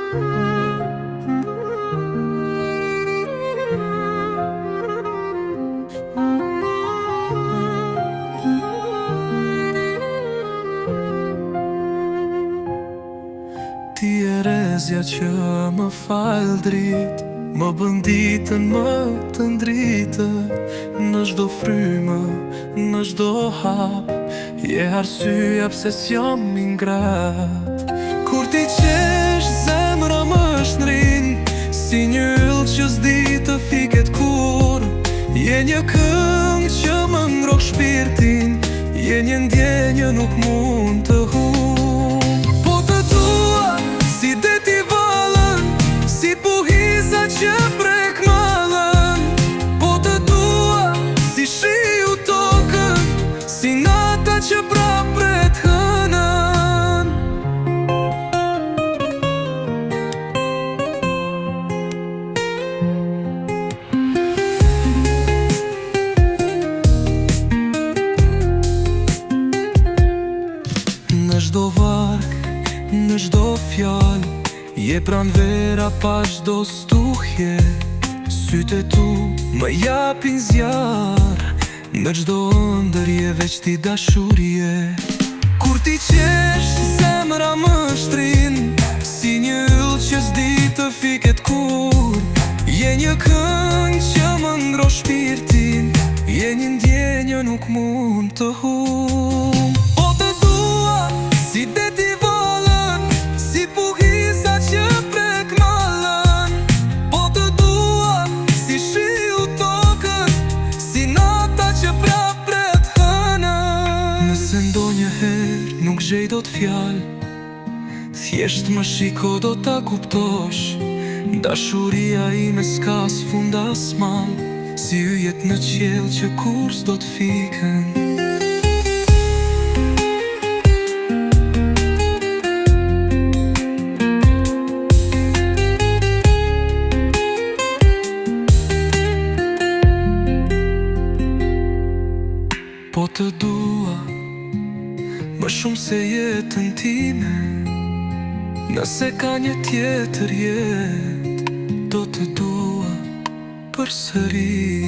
Ti e rezja që më falë drit, më bën ditën më të ndritë. Në çdo frymë, në çdo hap, je arsyeja pse s'jam ingrat. Kur ti qesh zemra më shnrin, si një yll që s'di të fiket kur. Je një këngë që më ngrok shpirtin, je një ndjenjë nuk mund të humb. Po të dua si deti vallën, si buhiza që prek mallën. Po të dua si shiu tokën, si nata që prap pret hënën. Në çdo varg, në çdo fjallë, je pranvera pa çdo stuhje. Sytë e tu më japin zjarr, në çdo ëndër je veç ti dashurje. Kur ti qesh zemra më shtrin, si një yll që s'di të fiket kur. Je një këngë që më ngro shpirtin, je një ndjenjë nuk mund të humb. Po të dua si deti vallën, si buhiza që prek mallën. Po të dua si shiu tokën, si nata që prap pret hënën. Nëse ndonjëherë nuk gjej dot fjalë, thjesht më shiko do ta kuptosh. Dashuria ime s'ka s'fund as mall, si yjet në qiell që kur s'do t'fiken. Po të dua më shumë se jetën time, nëse ka një tjetër jetë, do të dua përsëri.